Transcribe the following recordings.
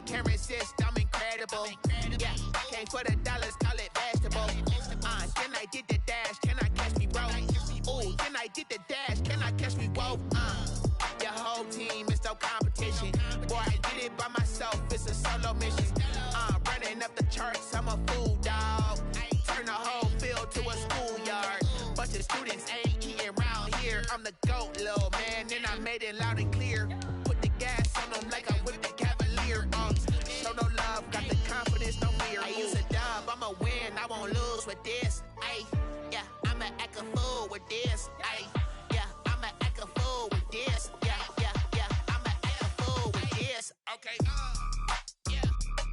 camera insist I'm incredible. Yeah, came for the dollars, call it vegetable. Then I did the dash, can I catch me, bro? Ooh, then I did the dash, can I catch me, whoa? Your whole team is no competition. Boy, I did it by myself, it's a solo mission. Running up the charts, I'm a fool, dog. Turn the whole field to a schoolyard. Bunch of students ain't eating round here. I'm the GOAT, little man, and I made it loud and clear. Put the gas on them like I whipped the Cavalier. Show no love, got the confidence, no fear. I use a dub, I'ma win, I won't lose with this. Ay, yeah, I'ma act a fool with this. Ay, yeah, I'ma act a fool with this. Yeah, yeah, yeah, I'ma act a fool with this. Okay, yeah,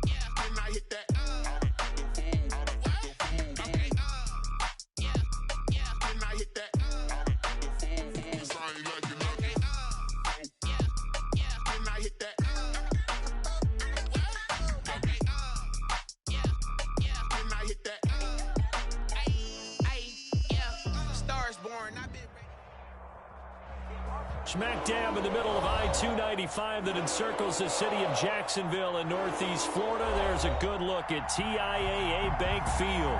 yeah, can I hit that? Smack dab in the middle of I-295 that encircles the city of Jacksonville in northeast Florida. There's a good look at TIAA Bank Field.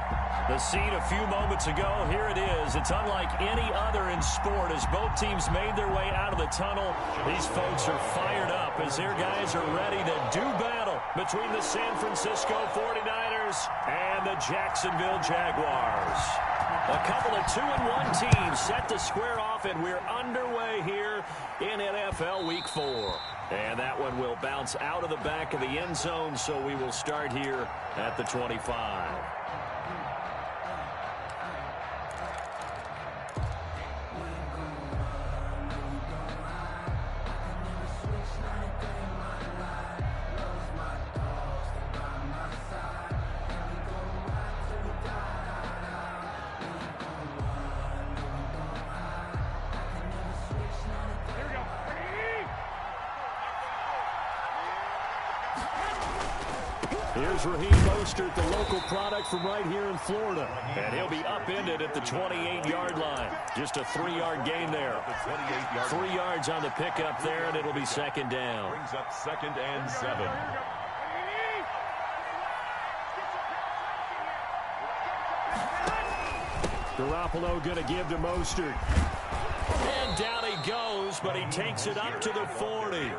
The scene a few moments ago, here it is. It's unlike any other in sport as both teams made their way out of the tunnel. These folks are fired up as their guys are ready to do battle between the San Francisco 49ers and the Jacksonville Jaguars. A couple of 2-1 teams set to square off, and we're underway here in NFL Week 4. And that one will bounce out of the back of the end zone, so we will start here at the 25. Here's Raheem Mostert, the local product from right here in Florida. And he'll be upended at the 28-yard line. Just a 3-yard gain there. 3 yards on the pickup there, and it'll be second down. Brings up 2nd and 7. Garoppolo going to give to Mostert. And down he goes, but he takes it up to the 40.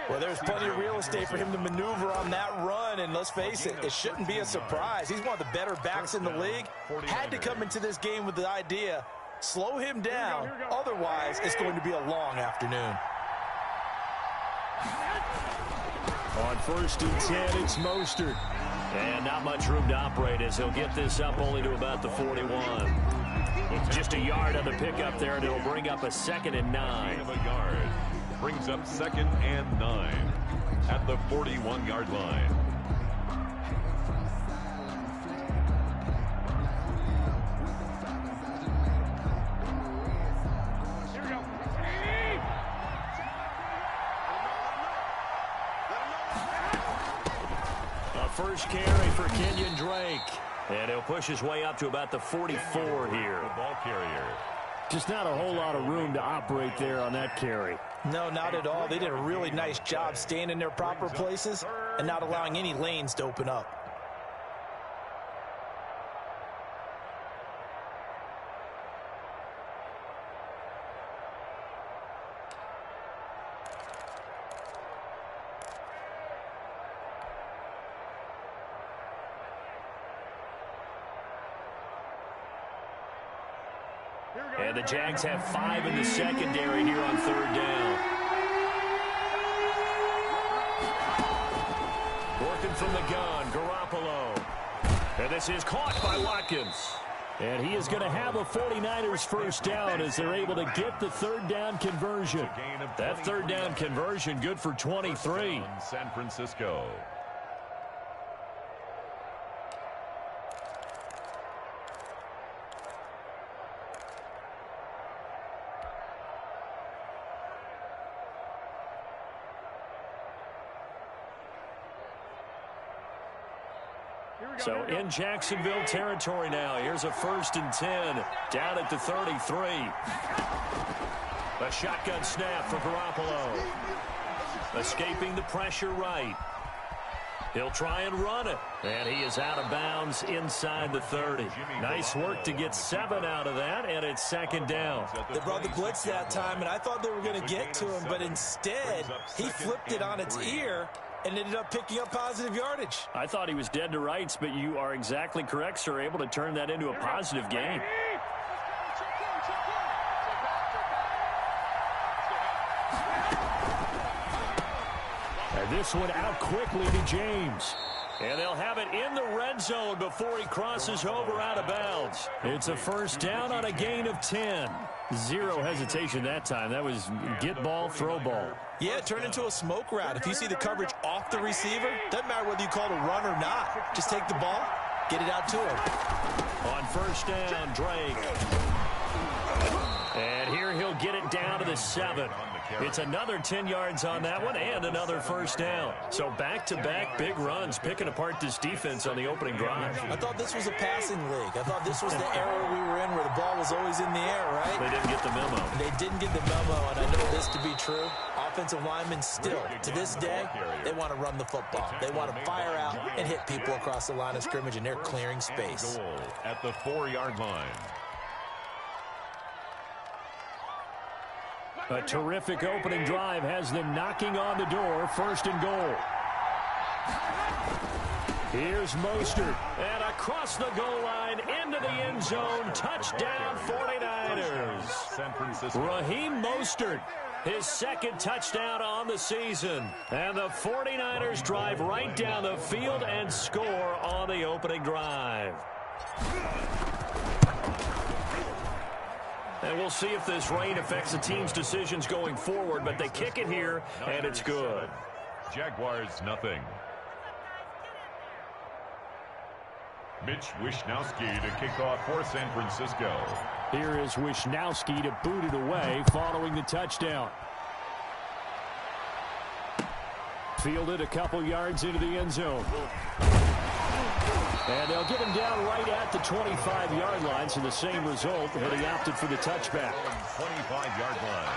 Well, there's plenty of real estate for him to maneuver on that run, and let's face it, it shouldn't be a surprise. He's one of the better backs in the league. Had to come into this game with the idea, slow him down, otherwise it's going to be a long afternoon. On 1st and 10, it's Mostert. And not much room to operate as he'll get this up only to about the 41. Just a yard on the pickup there, and it'll bring up a 2nd and 9. A yard. Brings up 2nd and 9 at the 41-yard line. Here we go. A first carry for Kenyon Drake. And he'll push his way up to about the 44 here. The ball carrier. Just not a whole lot of room to operate there on that carry. No, not at all. They did a really nice job staying in their proper places and not allowing any lanes to open up. And the Jags have 5 in the secondary here on 3rd down. Working from the gun, Garoppolo. And this is caught by Watkins. And he is going to have a 49ers first down as they're able to get the 3rd down conversion. That 3rd down conversion good for 23. San Francisco. So in Jacksonville territory now. Here's a 1st and 10 down at the 33. A shotgun snap for Garoppolo. Escaping the pressure right. He'll try and run it. And he is out of bounds inside the 30. Nice work to get 7 out of that, and it's second down. They brought the blitz that time, and I thought they were going to get to him, but instead he flipped it on its ear and ended up picking up positive yardage. I thought he was dead to rights, but you are exactly correct, sir. Able to turn that into a positive gain. And this one out quickly to James. And they'll have it in the red zone before he crosses over out of bounds. It's a first down on a gain of 10. Zero hesitation that time. That was get ball, throw ball. Yeah, it turned into a smoke route. If you see the coverage off the receiver, doesn't matter whether you call it a run or not. Just take the ball, get it out to him. On first down, Drake. And here he'll get it down to the 7. It's another 10 yards on that one and another first down. So back-to-back big runs, picking apart this defense on the opening drive. I thought this was a passing league. I thought this was the era we were in where the ball was always in the air, right? They didn't get the memo. They didn't get the memo, and I know this to be true. Offensive linemen still, to this day, they want to run the football. They want to fire out and hit people across the line of scrimmage, and they're clearing space. At the 4-yard line. A terrific opening drive has them knocking on the door. First and goal. Here's Mostert. And across the goal line into the end zone. Touchdown 49ers. San Francisco. Raheem Mostert. His second touchdown on the season. And the 49ers drive right down the field and score on the opening drive. And we'll see if this rain affects the team's decisions going forward, but they kick it here, and it's good. Jaguars, nothing. Mitch Wishnowsky to kick off for San Francisco. Here is Wishnowsky to boot it away following the touchdown. Fielded a couple yards into the end zone. And they'll get him down right at the 25-yard line, so the same result, but he opted for the touchback. 25-yard line.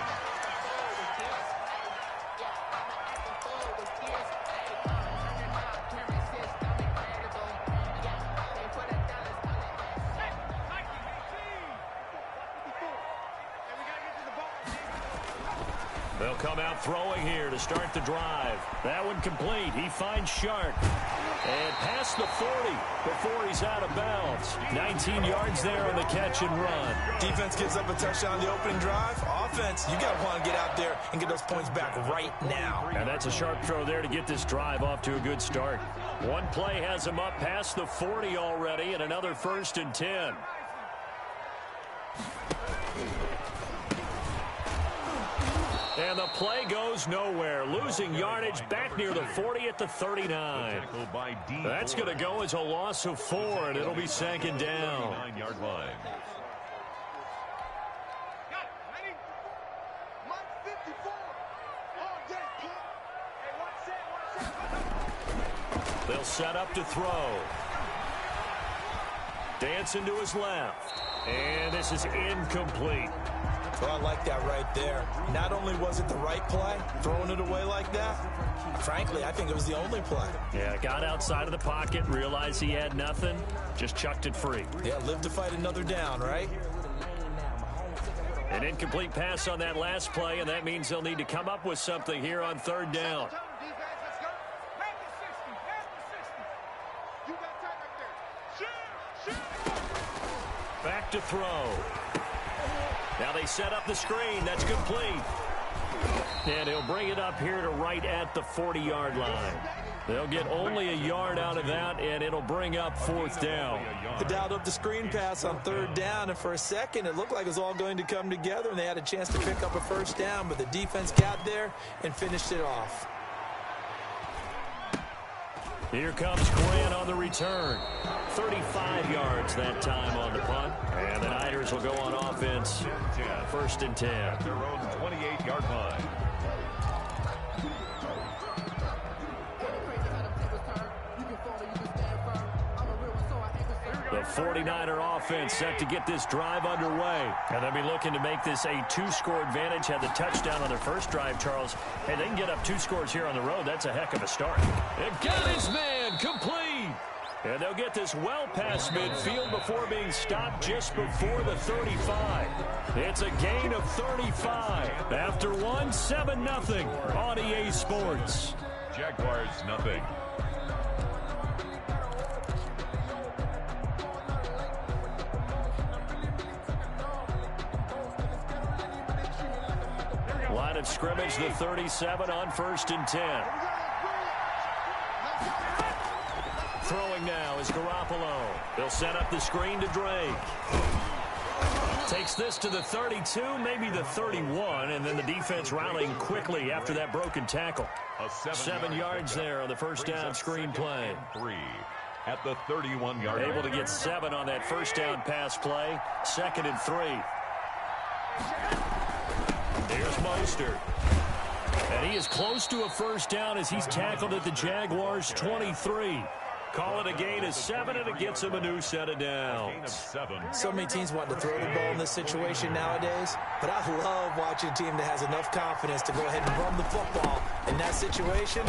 They'll come out throwing here to start the drive. That one complete. He finds Shark. And past the 40 before he's out of bounds. 19 yards there on the catch and run. Defense gives up a touchdown on the opening drive. Offense, you got to want to get out there and get those points back right now. And that's a sharp throw there to get this drive off to a good start. One play has him up past the 40 already, and another first and 10. And the play goes nowhere. Losing yardage back near the 40 at the 39. That's going to go as a loss of 4, and it'll be second down. 9-yard line. They'll set up to throw. Dancing to his left. And this is incomplete. Well, I like that right there. Not only was it the right play, throwing it away like that, frankly, I think it was the only play. Yeah, got outside of the pocket, realized he had nothing, just chucked it free. Yeah, live to fight another down, right? An incomplete pass on that last play, and that means they'll need to come up with something here on third down. Back to throw. Now they set up the screen. That's complete. And he'll bring it up here to right at the 40-yard line. They'll get only a yard out of that, and it'll bring up fourth down. They dialed up the screen pass on third down, and for a second it looked like it was all going to come together, and they had a chance to pick up a first down, but the defense got there and finished it off. Here comes Grant on the return. 35 yards that time on the punt. And the Niners will go on offense. First and 10. Their own 28-yard line. The The 49er offense set to get this drive underway. And they'll be looking to make this a two-score advantage. Had the touchdown on their first drive, Charles. Hey, they can get up 2 scores here on the road. That's a heck of a start. It got his man complete. And they'll get this well past midfield before being stopped just before the 35. It's a gain of 35. After 7-0 on EA Sports. Jaguars nothing. Line of scrimmage, the 37 on 1st and 10. Throwing now is Garoppolo. They'll set up the screen to Drake. Takes this to the 32, maybe the 31, and then the defense rallying quickly after that broken tackle. 7 yards there on the first down screen play. 3 at the 31-yard line. Able to get 7 on that first down pass play. 2nd and 3. Here's Mostert. And he is close to a first down as he's tackled at the Jaguars' 23. Call it a gain of 7, and it gets him a new set of downs. So many teams want to throw the ball in this situation nowadays, but I love watching a team that has enough confidence to go ahead and run the football. In that situation,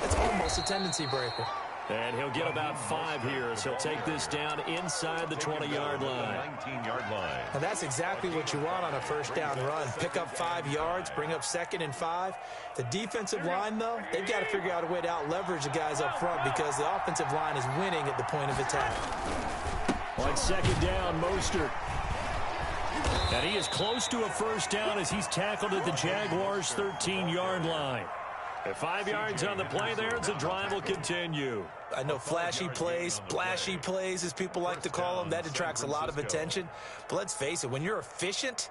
it's almost a tendency breaker. And he'll get about 5 here as he'll take this down inside the 20-yard line. 19-yard line. Now that's exactly what you want on a first down run. Pick up 5 yards, bring up 2nd and 5. The defensive line, though, they've got to figure out a way to out-leverage the guys up front because the offensive line is winning at the point of attack. On 2nd down, Mostert. And he is close to a first down as he's tackled at the Jaguars' 13-yard line. At 5 yards on the play there, the drive will continue. I know flashy plays, splashy plays, as people like to call them, that attracts a lot of attention. But let's face it, when you're efficient,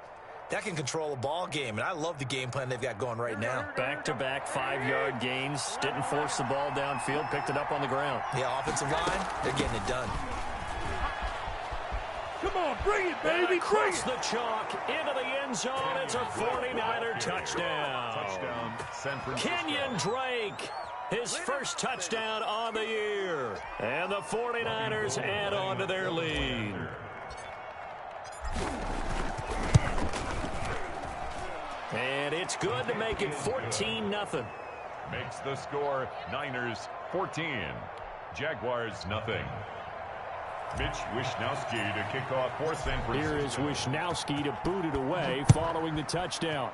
that can control a ball game. And I love the game plan they've got going right now. Back-to-back 5-yard gains. Didn't force the ball downfield. Picked it up on the ground. Yeah, offensive line, they're getting it done. Come on, bring it, baby. Across the chalk, into the end zone. It's a 49er touchdown. Touchdown, San Francisco. Kenyon Drake, his first touchdown on the year. And the 49ers add on to their lead. And it's good to make it 14-0. Makes the score Niners 14. Jaguars nothing. Mitch Wishnowsky to kick off for San Francisco. Here is Wishnowsky to boot it away following the touchdown.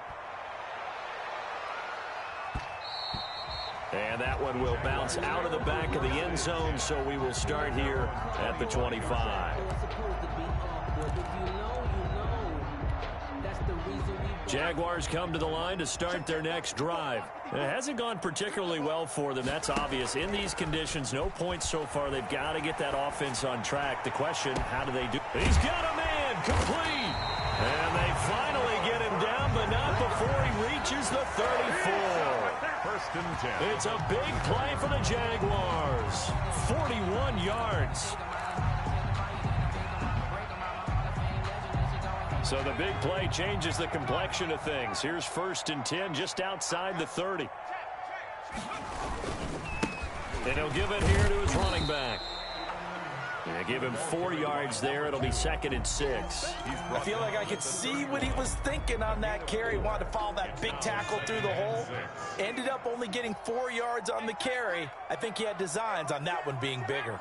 And that one will bounce out of the back of the end zone, so we will start here at the 25. Jaguars come to the line to start their next drive. It hasn't gone particularly well for them. That's obvious. In these conditions, no points so far. They've got to get that offense on track. The question, how do they do? He's got a man complete. And they finally get him down, but not before he reaches the 34. 1st and 10. It's a big play for the Jaguars. 41 yards. So the big play changes the complexion of things. Here's 1st and 10 just outside the 30. And he'll give it here to his running back. They give him 4 yards there. It'll be 2nd and 6. I feel like I could see what he was thinking on that carry. Wanted to follow that big tackle through the hole. Ended up only getting 4 yards on the carry. I think he had designs on that one being bigger.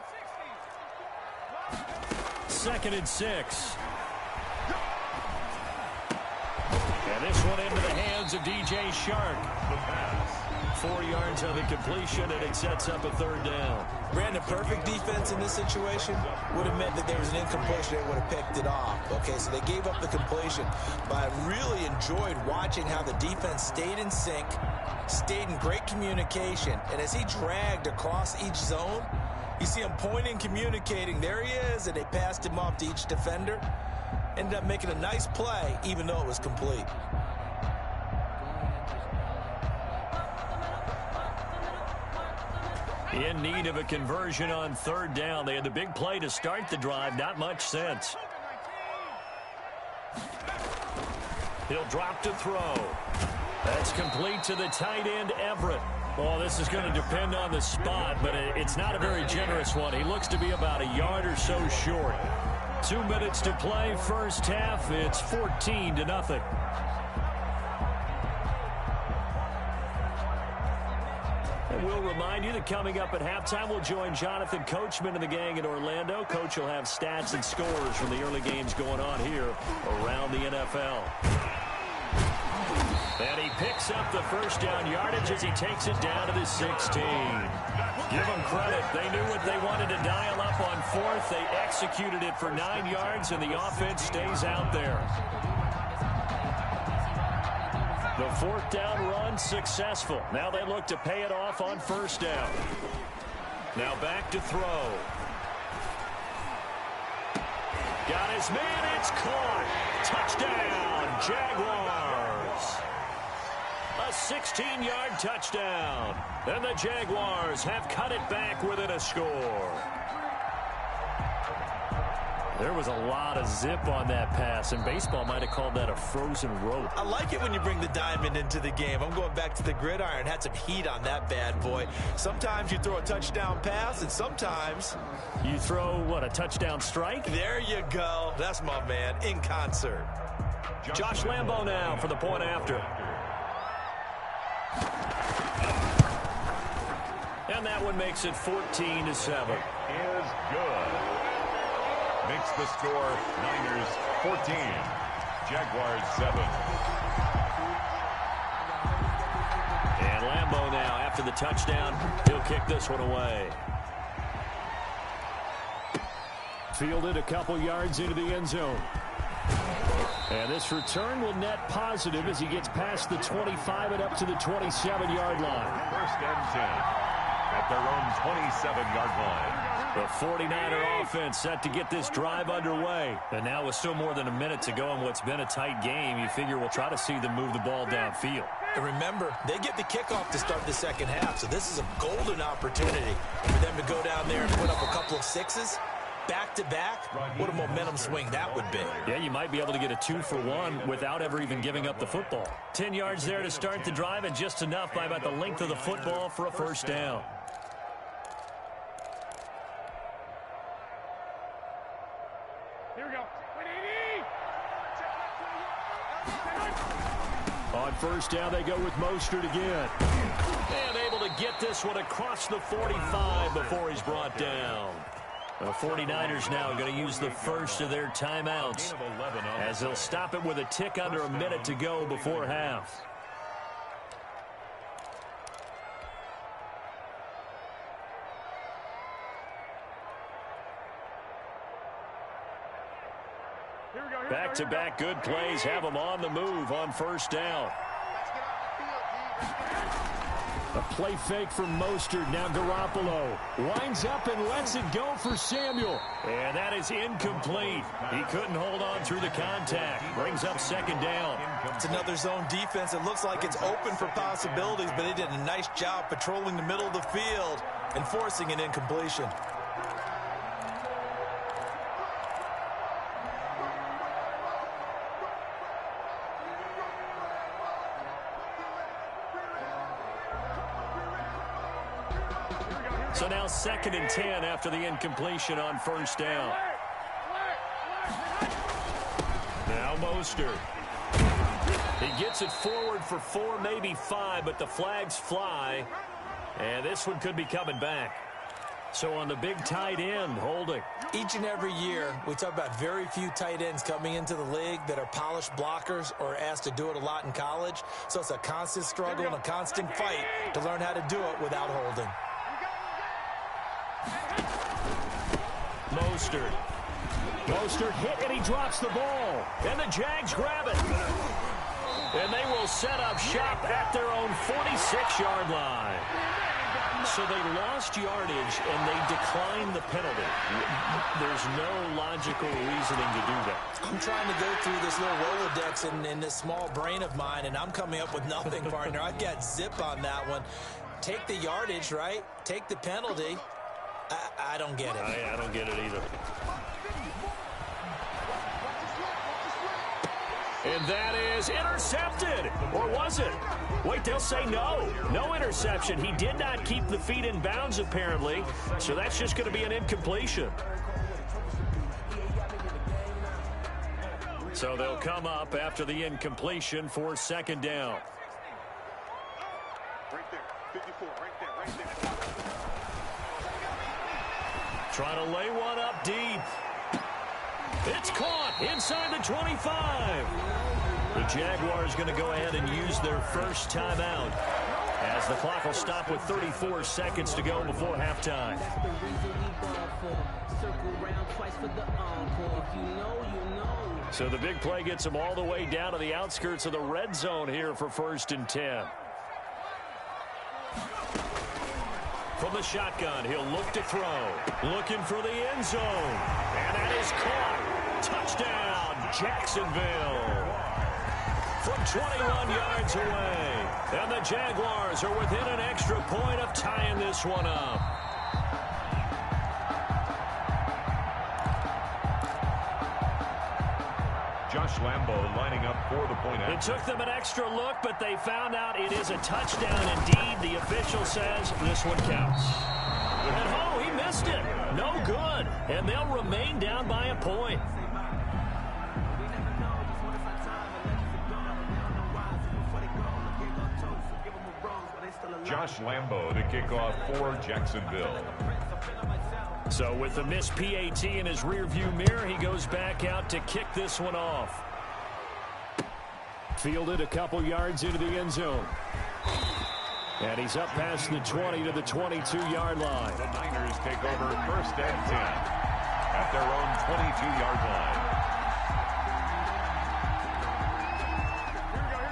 2nd and 6. And this one into the hands of DJ Shark. The pass. 4 yards on the completion, and it sets up a 3rd down. Brandon, perfect defense in this situation would have meant that there was an incompletion. They would have picked it off. Okay, so they gave up the completion. But I really enjoyed watching how the defense stayed in sync, stayed in great communication. And as he dragged across each zone, you see him pointing, communicating. There he is, and they passed him off to each defender. Ended up making a nice play, even though it was complete. In need of a conversion on 3rd down. They had the big play to start the drive. Not much sense. He'll drop to throw. That's complete to the tight end, Everett. Well, this is going to depend on the spot, but it's not a very generous one. He looks to be about a yard or so short. 2 minutes to play, first half. It's 14-0. And we'll remind you that coming up at halftime, we'll join Jonathan Coachman and the gang in Orlando. Coach will have stats and scores from the early games going on here around the NFL. And he picks up the first down yardage as he takes it down to the 16. Give them credit. They knew what they wanted to dial up on fourth. They executed it for 9 yards, and the offense stays out there. The fourth down run successful. Now they look to pay it off on first down. Now back to throw. Got his man. It's caught. Touchdown, Jaguars. A 16-yard touchdown. And the Jaguars have cut it back within a score. There was a lot of zip on that pass, and baseball might have called that a frozen rope. I like it when you bring the diamond into the game. I'm going back to the gridiron. Had some heat on that bad boy. Sometimes you throw a touchdown pass, and sometimes you throw, what, a touchdown strike? There you go. That's my man, in concert. Josh Lambo now for the point after. And that one makes it 14-7. Is good. Makes the score Niners 14, Jaguars 7. And Lambo now after the touchdown, he'll kick this one away. Fielded a couple yards into the end zone. And this return will net positive as he gets past the 25 and up to the 27-yard line. First and 10 at their own 27-yard line. The 49er offense set to get this drive underway. And now with still more than a minute to go in what's been a tight game, you figure we'll try to see them move the ball downfield. And remember, they get the kickoff to start the second half, so this is a golden opportunity for them to go down there and put up a couple of sixes. Back-to-back, what a momentum swing that would be. Yeah, you might be able to get a 2-for-1 without ever even giving up the football. 10 yards there to start the drive, and just enough by about the length of the football for a first down. Here we go. On first down, they go with Mostert again. And able to get this one across the 45 before he's brought down. The 49ers now going to use the first of their timeouts as they'll stop it with a tick under a minute to go before half. Back-to-back good plays have them on the move on first down. A play fake from Mostert. Now Garoppolo winds up and lets it go for Samuel. And that is incomplete. He couldn't hold on through the contact. Brings up second down. It's another zone defense. It looks like it's open for possibilities, but they did a nice job patrolling the middle of the field and forcing an incompletion. So now 2nd and 10 after the incompletion on first down. Now Mostert. He gets it forward for 4, maybe 5, but the flags fly. And this one could be coming back. So on the big tight end, holding. Each and every year, we talk about very few tight ends coming into the league that are polished blockers or asked to do it a lot in college. So it's a constant struggle and a constant fight to learn how to do it without holding. Mostert hit and he drops the ball. And the Jags grab it. And they will set up shop at their own 46-yard line. So they lost yardage and they declined the penalty. There's no logical reasoning to do that. I'm trying to go through this little Rolodex in this small brain of mine, and I'm coming up with nothing, partner. I've got zip on that one. Take the yardage, right? Take the penalty. I don't get it. I don't get it either. And that is intercepted. Or was it? Wait, they'll say no. No interception. He did not keep the feet in bounds, apparently. So that's just going to be an incompletion. So they'll come up after the incompletion for second down. Right there. 54. Right there. Trying to lay one up deep. It's caught inside the 25. The Jaguars going to go ahead and use their first timeout as the clock will stop with 34 seconds to go before halftime. So the big play gets them all the way down to the outskirts of the red zone here for 1st and 10. From the shotgun, he'll look to throw. Looking for the end zone. And that is caught. Touchdown, Jacksonville. From 21 yards away. And the Jaguars are within an extra point of tying this one up. Josh Lambo lining up for the point. It took them an extra look, but they found out it is a touchdown indeed. The official says this one counts. And oh, he missed it. No good. And they'll remain down by a point. Josh Lambo to kick off for Jacksonville. So with the missed PAT in his rearview mirror, he goes back out to kick this one off. Fielded a couple yards into the end zone. And he's up past the 20 to the 22-yard line. The Niners take over 1st and 10 at their own 22-yard line.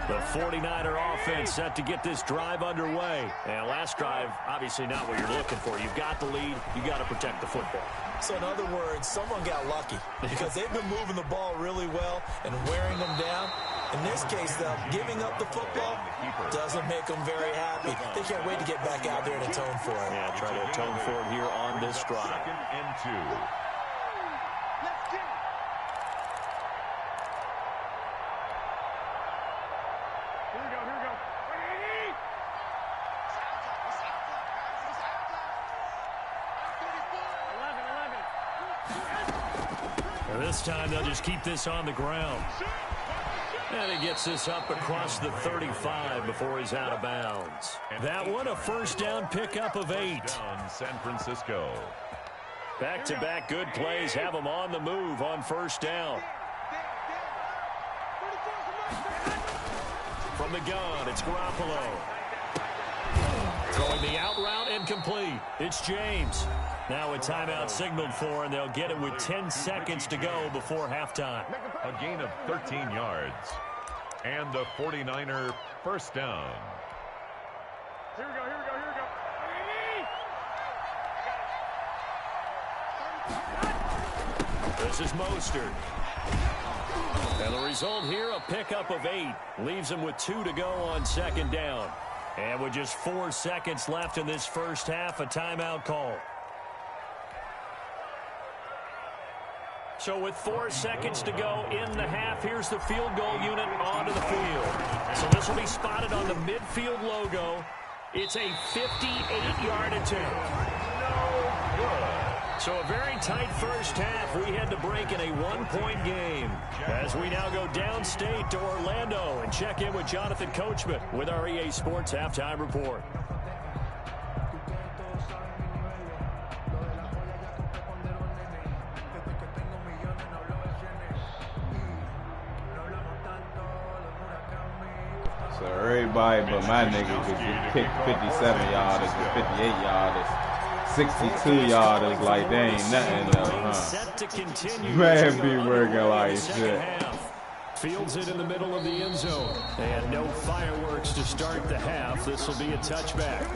The 49er offense set to get this drive underway. And last drive, obviously not what you're looking for. You've got the lead. You got to protect the football. So in other words, someone got lucky because they've been moving the ball really well and wearing them down. In this case, though, giving up the football doesn't make them very happy. They can't wait to get back out there and atone for it. Yeah, try to atone for it here on this drive. 2nd and 2. This time they'll just keep this on the ground. And he gets this up across the 35 before he's out of bounds. That one a 1st down pickup of 8. Down San Francisco. Back-to-back good plays have them on the move on 1st down. From the gun, it's Garoppolo. Throwing the out route incomplete. It's James. Now a timeout signaled for, and they'll get it with 10 seconds to go before halftime. A gain of 13 yards. And the 49er 1st down. Here we go. This is Mostert. And the result here, a pickup of 8. Leaves him with 2 to go on 2nd down. And with just 4 seconds left in this first half, a timeout call. So with 4 seconds to go in the half, here's the field goal unit onto the field. So this will be spotted on the midfield logo. It's a 58-yard attempt. So a very tight first half. We had to break in a 1-point game. As we now go downstate to Orlando and check in with Jonathan Coachman with our EA Sports Halftime Report. So everybody but my nigga could just kick 57-yarders and 58-yarders. 62-yarders like they ain't nothing though, huh? Man be working like shit. Fields it in the middle of the end zone. And no fireworks to start the half. This will be a touchback.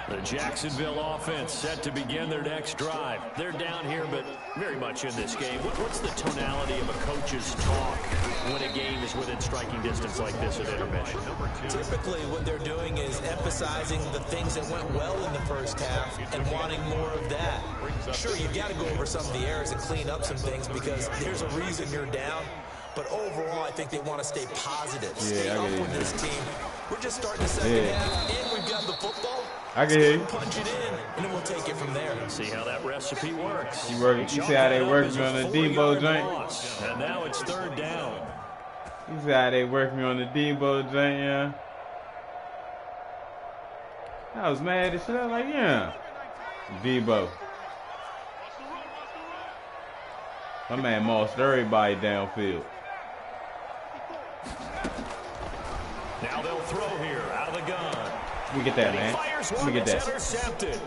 The Jacksonville offense set to begin their next drive. They're down here, but very much in this game. What's the tonality of a coach's talk when a game is within striking distance like this at intermission? Typically, what they're doing is emphasizing the things that went well in the first half and wanting more of that. Sure, you've got to go over some of the errors and clean up some things because there's a reason you're down. But overall, I think they want to stay positive. Stay up with this team. We're just starting the second half, and we've got the football. I can hear you. Punch it in, and then we'll take it from there. See how that recipe works. You see how they work me on the Debo joint? And now it's third down. You see how they work me on the Debo joint, yeah? I was mad as shit. I was like, yeah. Debo. My man mossed everybody downfield. Now they'll throw here out of the gun. Let me get that, man. Let me get that. Intercepted.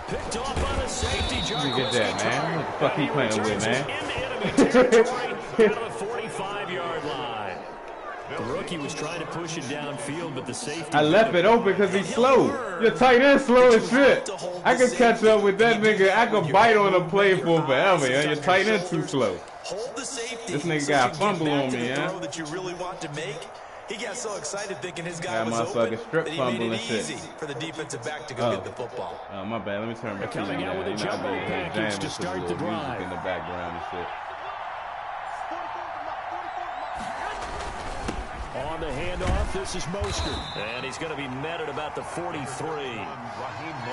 Picked off on a safety. Let me get that, man. What the fuck he playing with, man? Into enemy territory out of the 45-yard line. The rookie was trying to push it downfield, but the safety. I left it open because he's slow. Your tight end slow as shit. I could catch up with that nigga. I could bite on a play for forever, yeah. Your tight end too slow. Hold the safety. This nigga got a fumble on me, yeah. That you really want to make. He got so excited thinking his guy got was open strip that he fumble made and it shit. easy for the defensive back to go get the football. Oh, my bad. Let me turn my TV coming out down. with a jumbo package to start the drive. In the background and shit. On the handoff, this is Mostert. And he's going to be met at about the 43.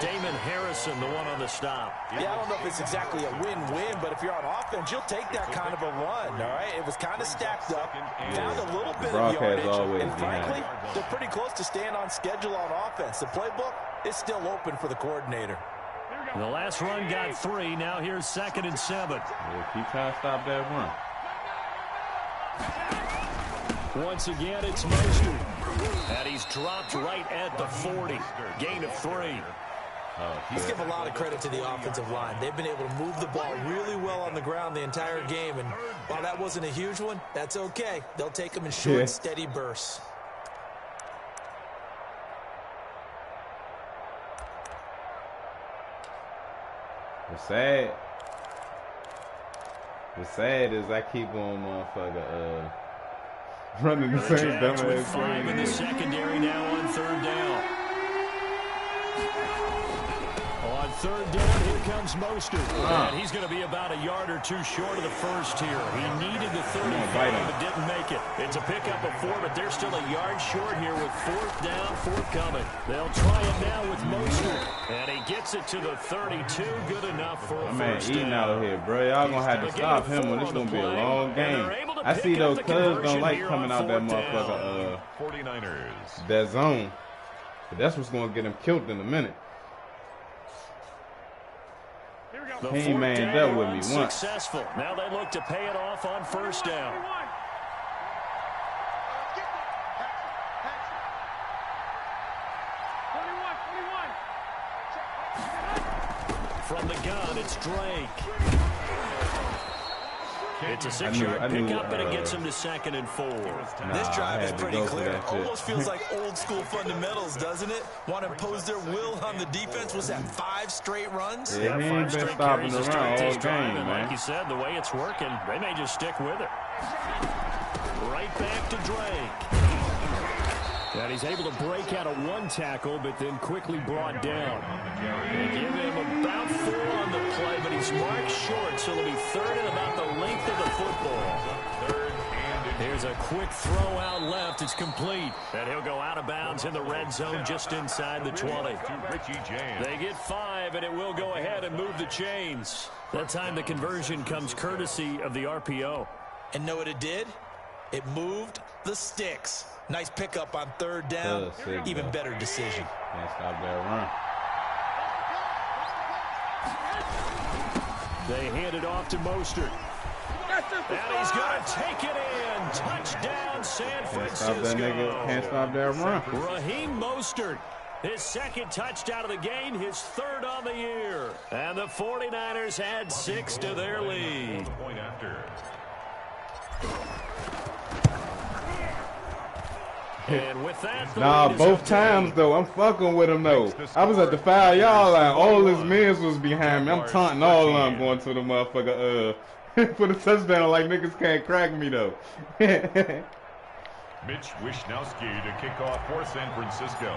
Damon Harrison, the one on the stop. Yeah, I don't know if it's exactly a win-win, but if you're on offense, you'll take that kind of a run, all right? It was kind of stacked up, found a little bit of yardage, and frankly, they're pretty close to staying on schedule on offense. The playbook is still open for the coordinator. The last run got 3. Now here's 2nd and 7. Yeah, keep trying to stop that run. Once again, it's Mostert. And he's dropped right at the 40. Gain of 3. Let's give a lot of credit to the offensive line. They've been able to move the ball really well on the ground the entire game. And while that wasn't a huge one, that's okay. They'll take them in short, steady bursts. What's sad is I keep on motherfucker running the same dumbass 5 in the secondary now on 3rd down. On 3rd down, here comes Mostert. And he's going to be about a yard or 2 short of the first here. He needed the 35, but didn't make it. It's a pickup of 4, but they're still a yard short here with 4th down, forthcoming. They'll try it now with Mostert. And he gets it to the 32. Good enough for a first down. Eating out here, bro. Y'all going to have to stop him when it's going to be a long game. I see those Cubs don't like coming out that motherfucker, 49ers. that zone. But that's what's going to get him killed in a minute. He ain't manned up with me once. Successful. Now they look to pay it off on 1st down. From the gun, it's Drake. It's a 6-yard pickup, and it gets him to 2nd and 4. This drive is pretty clear. Almost feels like old-school fundamentals, doesn't it? Want to impose their will on the defense. Was that 5 straight runs? Yeah, he ain't been stopping the run all game, man. Like you said, the way it's working, they may just stick with it. Right back to Drake. And he's able to break out of 1 tackle, but then quickly brought down. They give him about 4 on the play, but he's marked short, so it'll be 3rd and about the length of the football. Here's a quick throw out left. It's complete. And he'll go out of bounds in the red zone just inside the 20. They get 5, and it will go ahead and move the chains. That time the conversion comes courtesy of the RPO. And know what it did? It moved the sticks. Nice pickup on 3rd down. Even better decision. Can't stop that run. They hand it off to Mostert. And he's going to take it in. Touchdown, San Francisco. Can't stop that nigga. Can't stop that run. Raheem Mostert. His 2nd touchdown of the game, his 3rd on the year. And the 49ers add 6 to their lead. Point after. And with that, nah, both times though, I'm fucking with him though. I was at the 5-yard line. All his men was behind me. I'm taunting all of them going to the motherfucker for the touchdown like niggas can't crack me though. Mitch Wishnowsky to kick off for San Francisco.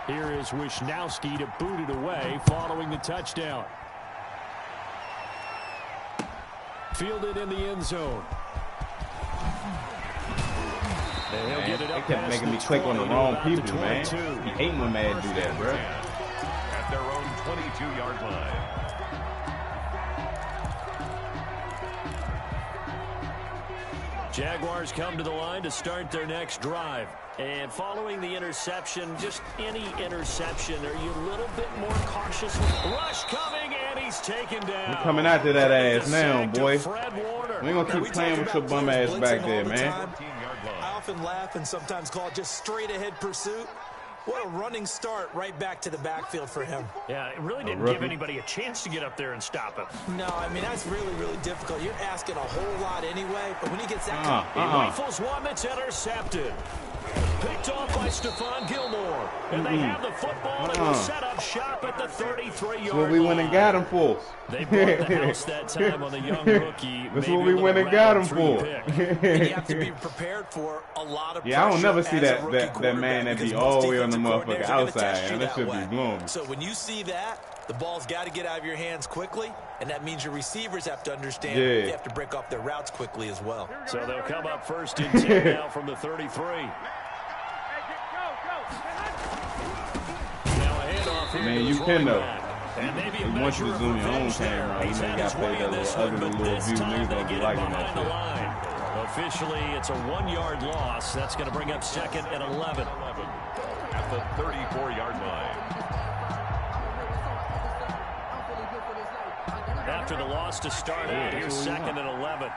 Here is Wishnowsky to boot it away following the touchdown. Fielded in the end zone. Man, they kept making me click on the wrong people, man. You hate when man do that, bro. At their own 22-yard line. Jaguars come to the line to start their next drive. And following the interception, just any interception, are you a little bit more cautious? Rush coming, and he's taken down. We're coming after that ass now, boy. We ain't gonna keep playing with your bum ass back there, man. I often laugh and sometimes call it just straight ahead pursuit. What a running start right back to the backfield for him. Yeah, it really didn't give anybody a chance to get up there and stop him. No, I mean, that's really, really difficult. You're asking a whole lot anyway, but when he gets that... He rifles one that's intercepted. Picked off by Stephon Gilmore. And they have the football and will set up shop at the 33-yard line. That's what we went and got him for. They brought the house that time on the young rookie. That's what we went and got him for. And you have to be prepared for a lot of pressure. Yeah, I don't never see that man that be all the way on the motherfucker outside. And that should be blown. So when you see that, the ball's got to get out of your hands quickly, and that means your receivers have to understand they have to break off their routes quickly as well. So they'll come up first and 10 now from the 33. Man, you can though. You want you to zoom your own camera. You know you gotta play that little ugly little view. Niggas don't be liking that shit. Officially, it's a 1-yard loss. That's going to bring up second and 11. At the 34-yard line. After the loss to start out, here's second and 11.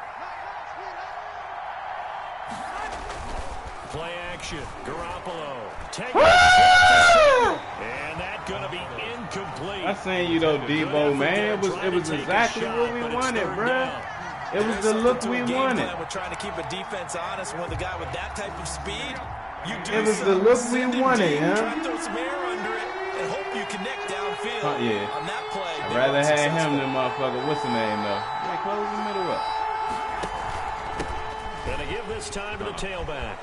Play action. Garoppolo. Take it. And that's going to be incomplete. I'm saying you though, Debo, man. It was exactly what we wanted, bro. It was the look we wanted. We're trying to keep a defense honest with a guy with that type of speed. It was the look we wanted, huh? Try to throw some air under it and hope you connect downfield. Yeah. On that play. I'd rather have him than motherfucker. What's the name though? Hey, close the middle up. Gonna give this time to the tailback.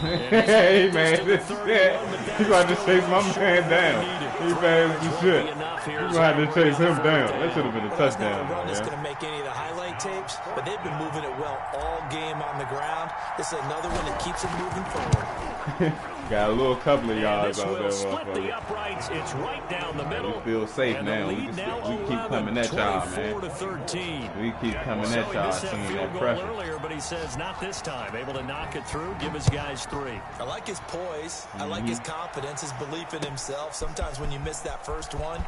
Hey man, this shit. He's going to chase my man down. He fast as shit. He's going to chase him down. That should have been a touchdown. That's going to make any of the highlight tapes, but they've been moving it well all game on the ground. This is another one that keeps it moving forward. Got a little couple of yards out there, split the uprights. It's right down the middle. We feel safe now. We keep coming at y'all, man. We keep coming at y'all, seeing that pressure. Earlier, but he says not this time. Able to knock it through, give his guys 3. I like his poise. I like his confidence, his belief in himself. Sometimes when you miss that first one,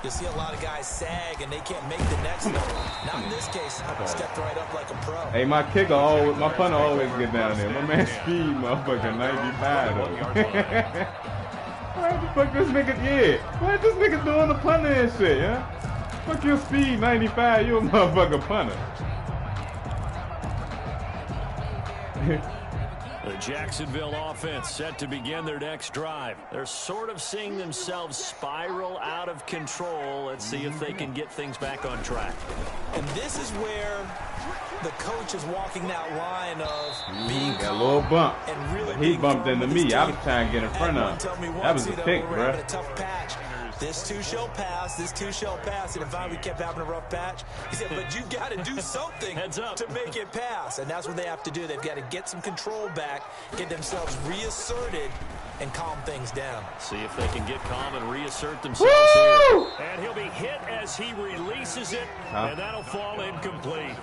you see a lot of guys sag and they can't make the next one. Not in this case. Stepped right up like a pro. Hey, my kicker always, my punter always get down there. My man Speed, motherfucker, 95 though. What the fuck this nigga? Yeah, what this nigga doing the punter and shit, yeah? Fuck your Speed, 95. You a motherfucker punter. The Jacksonville offense set to begin their next drive. They're sort of seeing themselves spiral out of control. Let's see if they can get things back on track. And this is where the coach is walking that line of being got a little bump. And really he bumped into me. I was trying to get in front of him. That was a pick, bro. This too shall pass. This too shall pass. And if we kept having a rough patch, he said, but you got to do something to make it pass. And that's what they have to do. They've got to get some control back, get themselves reasserted, and calm things down. See if they can get calm and reassert themselves here. And he'll be hit as he releases it, and that'll fall incomplete.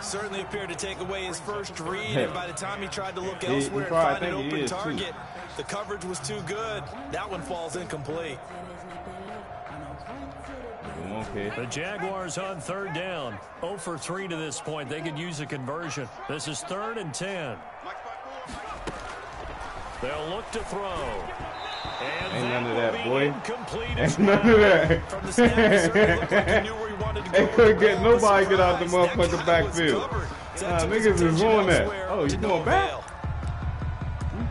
Certainly appeared to take away his first read, and by the time he tried to look elsewhere and find an open target, the coverage was too good. That one falls incomplete. Okay. The Jaguars on third down. 0 for 3 to this point. They could use a conversion. This is 3rd and 10. They'll look to throw. And ain't none of that, boy. Ain't none of that. They couldn't get nobody get out the motherfucking backfield. Niggas is on that. Oh, you going back?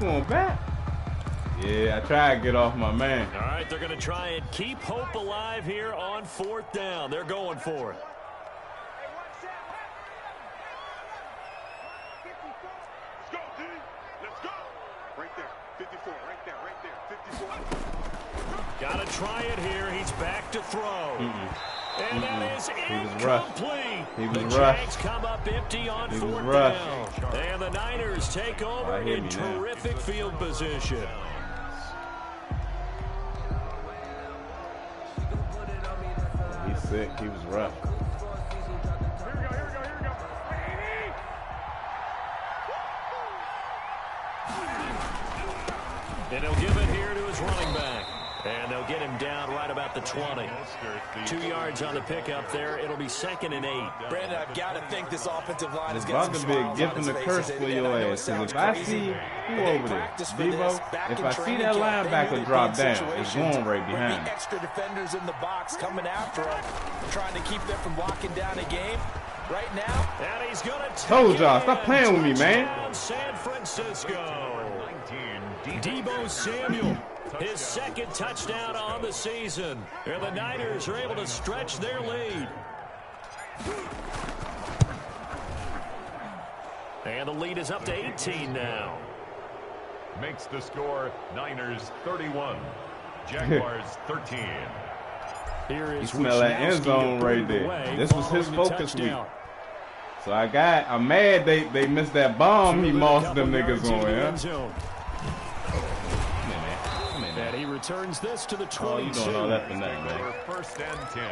going back. Yeah, I tried to get off my man. All right, they're going to try and keep hope alive here on 4th down. They're going for it. Let's go, D. Let's go. Right there. 54. Right there. Right there. 54. Got to try it here. He's back to throw. And that is incomplete. He was the rough. Jags come up empty on 4th rough. down. And the Niners take over in terrific field position. He's sick. He was rough. Here we go. Here we go. Here we go. And he'll give it here to his running back. And they'll get him down right about the 20. 2 yards on the pickup there. It'll be 2nd and 8. Brandon, I've got to think this offensive line is It's getting about some to be a smiles gift on and a its curse faces. for And your I know it ass. Because sounds if I crazy, see but who they over there, practiced for this Devo, back if in I see training that camp. They knew linebacker they'd drop be in down, it's situations going right where there'd behind. be extra defenders in the box coming after them, trying to keep them from locking down a game. Right now, And he's going to Told y'all, stop playing with me, man. San Francisco. Deebo Samuel, his 2nd touchdown on the season. And the Niners are able to stretch their lead. And the lead is up to 18 now. Makes the score Niners 31, Jaguars 13. Here You is smell that end zone right there. This was his focus week. So I'm mad they missed that bomb he mossed them niggas on, yeah? And he returns this to the 22. Oh, you doing all that for nothing, man. For 1st and 10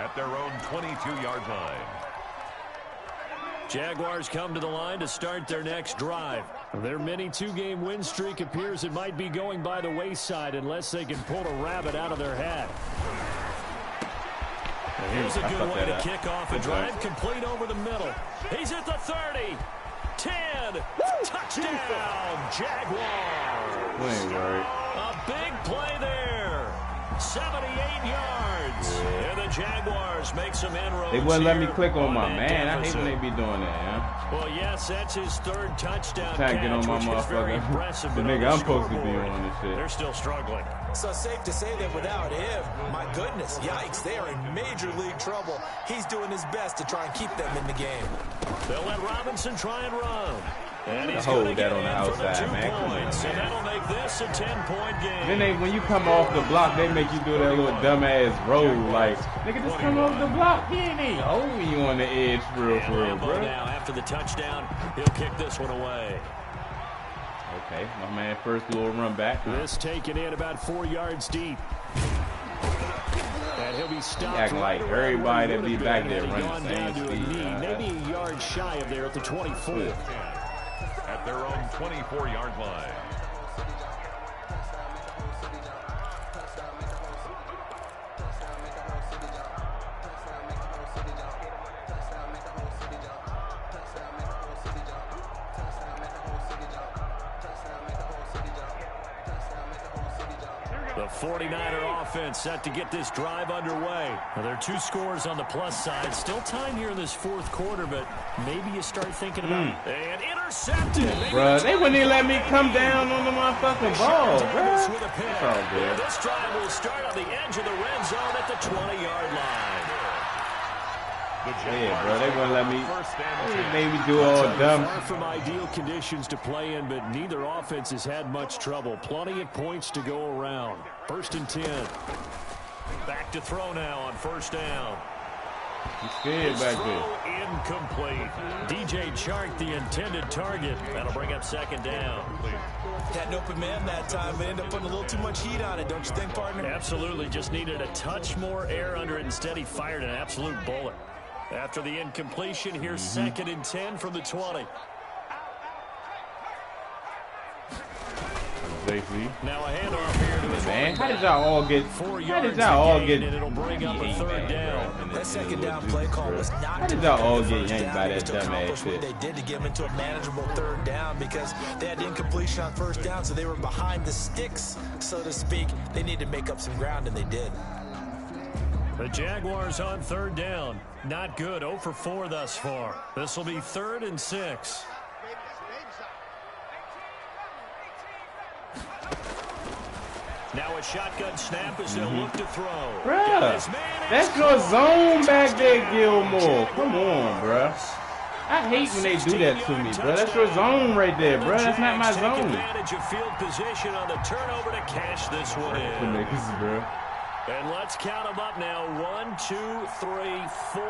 at their own 22-yard line. Jaguars come to the line to start their next drive. Their mini 2-game win streak appears it might be going by the wayside unless they can pull a rabbit out of their hat. Here's a good way to kick off a drive, complete over the middle. He's at the 30, 10, touchdown, Jaguars. We ain't worried. A big play there, 78 yards. And the Jaguars make some inroads. They wouldn't let me here click on my that man. I hate deficit. when they be doing that, yeah? Well, yes, that's his 3rd touchdown Trying to get on catch, my which is very motherfucker. impressive. The but nigga on I'm supposed to be scoreboard, on this shit. They're still struggling. so safe to say that without him, my goodness, yikes, they are in major league trouble. He's doing his best to try and keep them in the game. They'll let Robinson try and run. And he's Hold going to that get on in the for outside, the 2 man. Come on, points. man. And that'll make this a 10-point Then game. when you come off the block, they make you do that little dumbass roll. Like, nigga, just come off the block. He ain't holding you on the edge for real, bro. Now, after the touchdown, he'll kick this one away. Okay, my man, first little run back. This taken in about 4 yards deep. And he'll be stopped. Acting like everybody that be back there running gone the down same to a speed. knee, maybe a yard shy of there at the 24. At their own 24-yard line. The 49er offense set to get this drive underway. Well, there are 2 scores on the plus side. Still time here in this 4th quarter, but maybe you start thinking about and intercepted. Bruh, they wouldn't even let me come down on the motherfucking ball, bruh. It's all good. This drive will start on the edge of the red zone at the 20-yard line. Yeah, bro, they wouldn't let me. First and They 10. made me do all dumb. Far from ideal conditions to play in, but neither offense has had much trouble. Plenty of points to go around. 1st and 10. Back to throw now on 1st down. I'm scared back there. Throw incomplete. DJ Chark, the intended target. That'll bring up 2nd down. Had an open man that time, but ended up putting a little too much heat on it, don't you think, partner? Absolutely. Just needed a touch more air under it. Instead, he fired an absolute bullet. After the incompletion, here's 2nd and 10 from the 20. Now a handoff here to his Man, running how did back. y'all all get? 4 How yards did y'all all to get? gain, and it'll bring up a 3rd down. That 2nd down play call was not How to did y'all all defend get the first yanked down. by It was that to dumbass accomplish what shit? they did to get them into a manageable 3rd down because they had incompletion on 1st down, so they were behind the sticks, so to speak. They needed to make up some ground, and they did. The Jaguars on 3rd down. Not good. 0 for 4 thus far. This will be 3rd and 6. Now a shotgun snap as they'll look to throw. Bruh, that's your zone back there, Gilmore. Come on, bruh. I hate when they do that to me, bruh. That's your zone right there, bruh. That's not my zone. Advantage of field position on the turnover to cash this one in. Bruh. And let's count them up now. 1, 2, 3, 4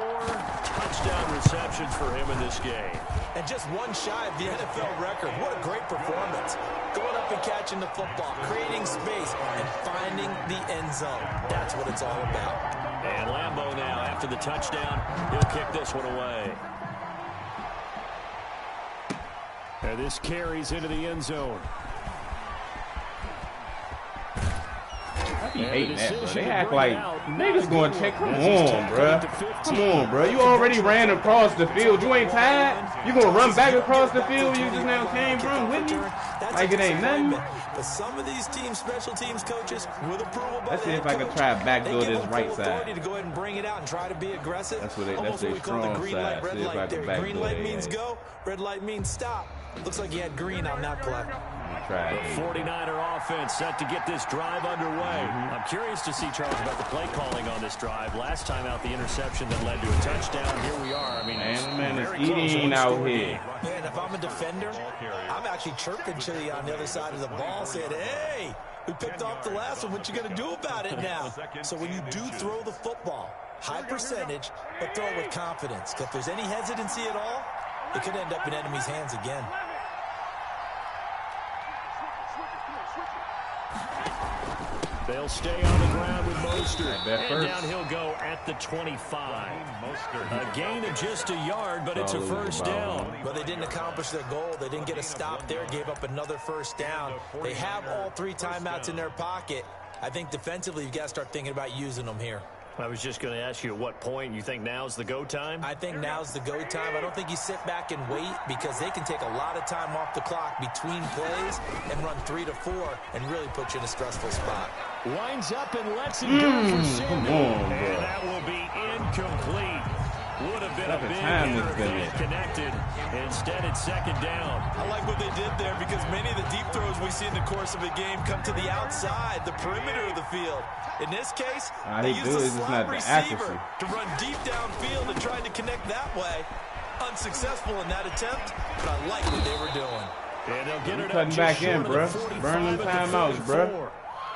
touchdown receptions for him in this game. And just one shy of the NFL record. What a great performance. Going up and catching the football, creating space, and finding the end zone. That's what it's all about. And Lambeau now, after the touchdown, he'll kick this one away. And this carries into the end zone. I be hating that, bro. They act like niggas gonna check. Come on, bro. Come on, bro. You already ran across the field. You ain't tired? You gonna run back across the field you just now came from with me? Like it ain't nothing. But some of these teams, special teams coaches, with approval by let's see if I can try to backdoor this right side. To go ahead and bring it out and try to be aggressive. That's what that's their strong side. See if I can backdoor. Green light means go. Red light means stop. Looks like you had green on that play. The 49er offense set to get this drive underway. I'm curious to see, Charles, about the play calling on this drive. Last time out, the interception that led to a touchdown. Here we are. I mean, man is eating out here. Man, if I'm a defender, I'm actually chirping Chili on the other side of the ball, saying, hey, we picked off the last one. What you going to do about it now? So when you do throw the football, high percentage, but throw it with confidence. Because if there's any hesitancy at all, it could end up in enemy's hands again. They'll stay on the ground with Mostert. And down he'll go at the 25. A gain of just a yard, but it's a first down. But they didn't accomplish their goal. They didn't get a stop there, gave up another first down. They have all 3 timeouts in their pocket. I think defensively, you've got to start thinking about using them here. I was just going to ask you at what point you think now's the go time? I think now's the go time. I don't think you sit back and wait because they can take a lot of time off the clock between plays and run 3 to 4 and really put you in a stressful spot. Winds up and lets it go for Sanders. Come on, bro. And that will be incomplete. Would have been a big hitter if they had connected. Instead, it's second down. I like what they did there because many of the deep throws we see in the course of a game come to the outside, the perimeter of the field. In this case, they use the slot receiver to run deep downfield and trying to connect that way. Unsuccessful in that attempt, but I like what they were doing. And they'll get it cutting back in, bro. Burn them timeouts, bro.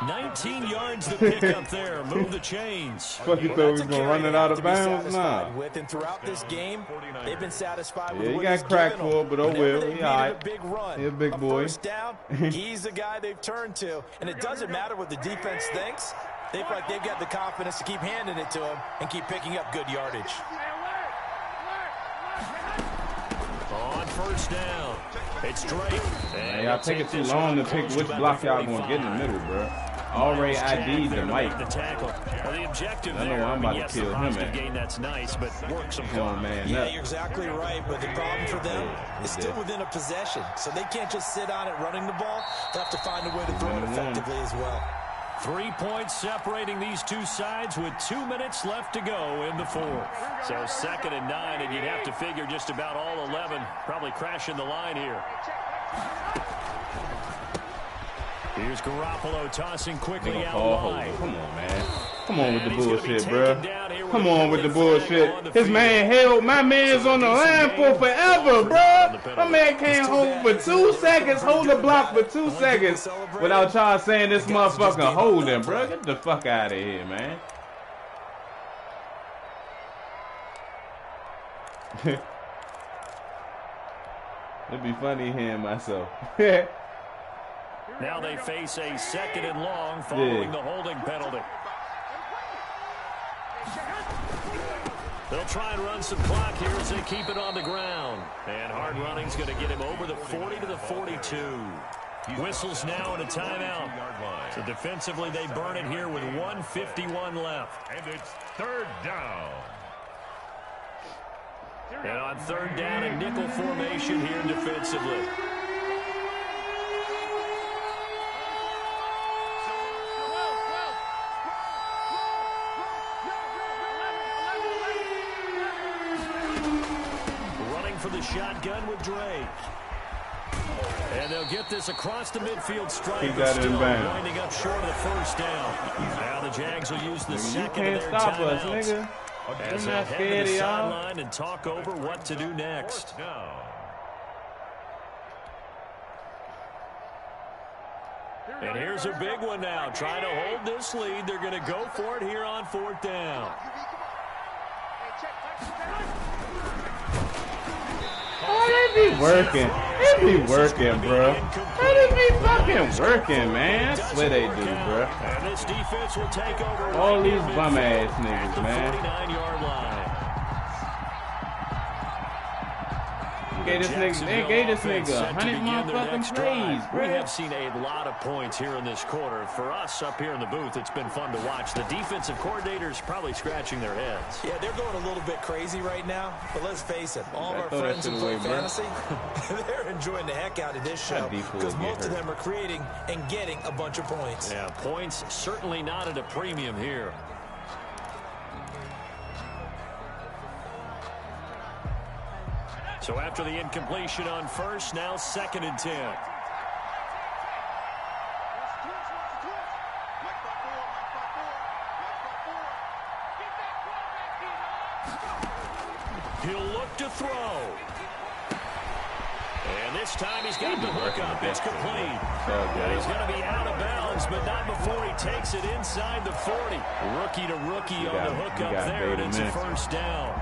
19 yards to pick up there. Move the chains. Fuck you thought we was going to run it out of bounds? Nah. And throughout this game, they've been satisfied with what he got cracked for, but oh well. He all right. He a big boy. First down, he's the guy they've turned to. And it doesn't matter what the defense thinks. They feel like they've got the confidence to keep handing it to him and keep picking up good yardage. On first down, it's Drake. Man, y'all take it too long to pick which block y'all going to get in the middle, bro. Already ID'd the Mike. The tackle. Well, the objective I know I'm about to kill him, man. Gain, that's nice, but work some clock. Man, yeah, you're exactly right, but the problem for them is still within a possession. So they can't just sit on it running the ball. They have to find a way to throw it effectively as well. 3 points separating these two sides with 2 minutes left to go in the fourth. So 2nd and 9, and you'd have to figure just about all 11 probably crashing the line here. Here's Garoppolo tossing quickly out wide. Come on, man. Come on with the bullshit, bro. Come on with the bullshit. His man held. My man's on the line for forever, bro. My man can't hold for 2 seconds. Hold the block for 2 seconds without y'all saying this motherfucker holding, bro. Get the fuck out of here, man. It'd be funny hearing myself. Now they face a 2nd and long following the holding penalty. They'll try and run some clock here as they keep it on the ground. And hard running's going to get him over the 40 to the 42. Whistles now and a timeout. So defensively they burn it here with 1:51 left. And it's 3rd down. And on 3rd down, a nickel formation here defensively. For the shotgun with Drake. And they'll get this across the midfield stripe. He got it in bounds. Winding up short of the first down. Now the Jags will use the You second can't of their stop timeouts. us, nigga. As I'm they'll not head to scared the of y'all. sideline and talk over what to do next. And here's a big one now. Trying to hold this lead. They're going to go for it here on 4th down. Oh, they be working. They be working, bro. They be fucking working, man. I swear they do, bro. And this defense will take over. All these bum-ass niggas, man. 49-yard line. They gave this nigga 100 motherfucking plays, bro. We have seen a lot of points here in this quarter. For us up here in the booth, it's been fun to watch. The defensive coordinators probably scratching their heads. Yeah, they're going a little bit crazy right now. But let's face it, all of our friends who play fantasy, they're enjoying the heck out of this show because most of them are creating and getting a bunch of points. Yeah, points certainly not at a premium here. So after the incompletion on first, now 2nd and 10. He'll look to throw. And this time he's got the hook up. It's complete. And he's going to be out of bounds, but not before he takes it inside the 40. Rookie to rookie on the hook up there, and it's a first down.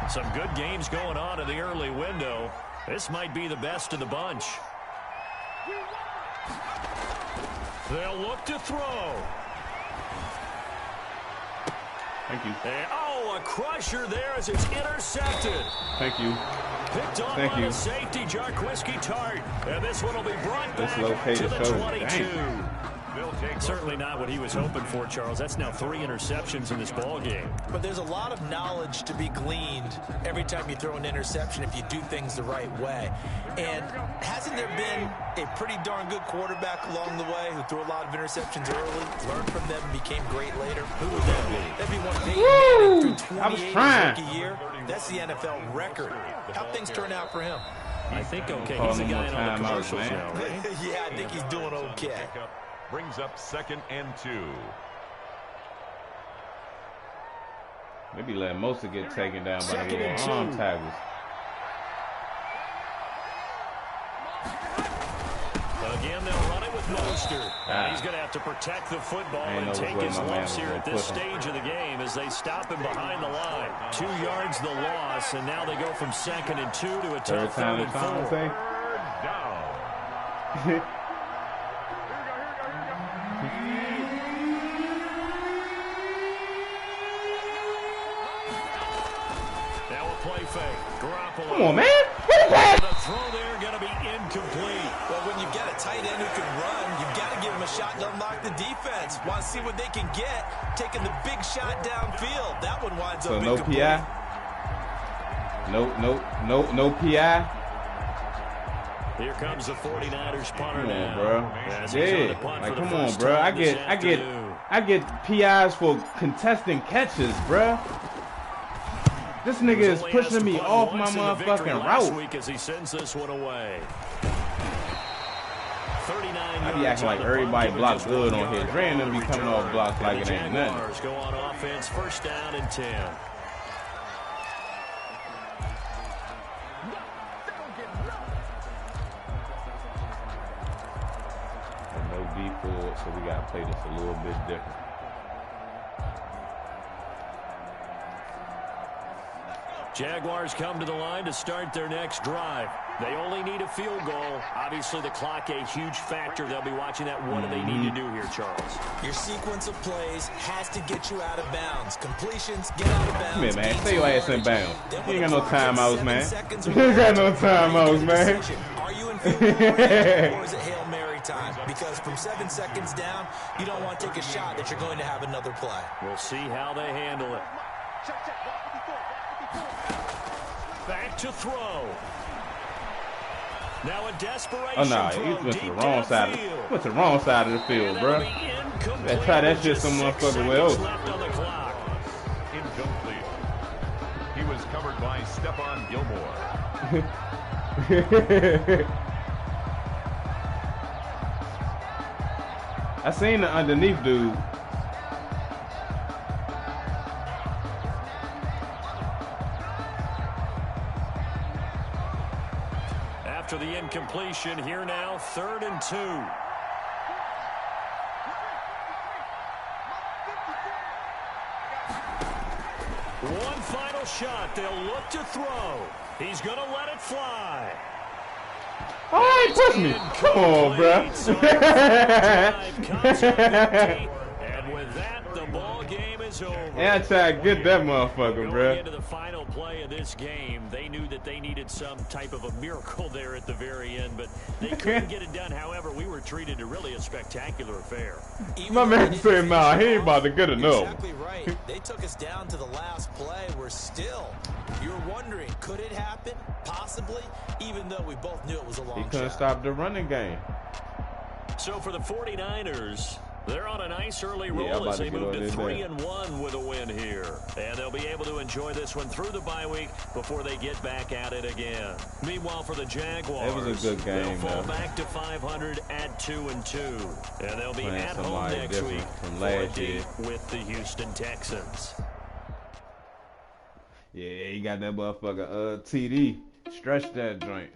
Some good games going on in the early window. This might be the best of the bunch. They'll look to throw. Thank you. And, oh, a crusher there as it's intercepted. Thank you. Picked off on a safety, Jarquiski Tart. And this one will be brought back to the 22. Certainly not what he was hoping for, Charles. That's now 3 interceptions in this ball game. But there's a lot of knowledge to be gleaned every time you throw an interception if you do things the right way. And hasn't there been a pretty darn good quarterback along the way who threw a lot of interceptions early, learned from them, and became great later? Who would that be? That'd be one Peyton Manning through 28 rookie year. That's the NFL record. How things turn out for him? I think okay. He's a guy in all the commercials now, right? Yeah, I think he's doing okay. Brings up 2nd and 2. Maybe let Mosa get taken down by the little arm tackles. Again, they'll run it with Mostert. He's going to have to protect the football and take his lumps here at this stage of the game as they stop him behind the line. 2 yards the loss, and now they go from 2nd and 2 to a tough 3rd and 4. Third down. Play fake. Garoppolo. Come on, man. The throw there going to be incomplete. Well, when you get a tight end who can run, you've got to give him a shot to unlock the defense. Want to see what they can get, taking the big shot downfield. That one winds up incomplete. No PI. Here comes the 49ers punter now. Bro. Yeah. Like, come on, bro. I get PIs for contesting catches, bro. This nigga is pushing me off my motherfucking route. Week as he sends this one away. I be acting like everybody blocks good on here. Dre and them be coming off blocks like it ain't nothing. Go on offense, 1st down and 10. No deep forward, so we gotta play this a little bit different. Jaguars come to the line to start their next drive. They only need a field goal. Obviously, the clock a huge factor. They'll be watching that. What do they need to do here, Charles? Your sequence of plays has to get you out of bounds. Completions, get out of bounds. Come here, man. Stay your ass in bounds. You ain't got no timeouts, man. You ain't got no timeouts, man. Are you in field goal range, or is it Hail Mary time? Because from 7 seconds down, you don't want to take a shot that you're going to have another play. We'll see how they handle it. Back to throw. Now a desperation. Oh no, he went to the wrong side. Went to the wrong side of the field, bro. Let's try that shit some motherfucking way over. Incomplete. He was covered by Stephon Gilmore. I seen the underneath dude. After the incompletion, here now, 3rd and 2. One final shot. They'll look to throw. He's going to let it fly. Oh, he pushed me. Come on, bro. And with that, the ball game is over. Yeah, I tried to get that motherfucker, bro. Going into the final play of this game, they knew that they needed some type of a miracle there at the very end, but they couldn't get it done. However, we were treated to really a spectacular affair. My man said, nah, he ain't about to get enough. Exactly right. They took us down to the last play. We're still, you're wondering, could it happen? Possibly, even though we both knew it was a long shot. He couldn't stop the running game. So for the 49ers, they're on a nice early roll as they move to 3-1 with a win here. And they'll be able to enjoy this one through the bye week before they get back at it again. Meanwhile, for the Jaguars, it was a good game, they'll fall back to 500 at 2-2. And they'll be at home next week from last year with the Houston Texans. Yeah, he got that motherfucker TD. Stretch that joint.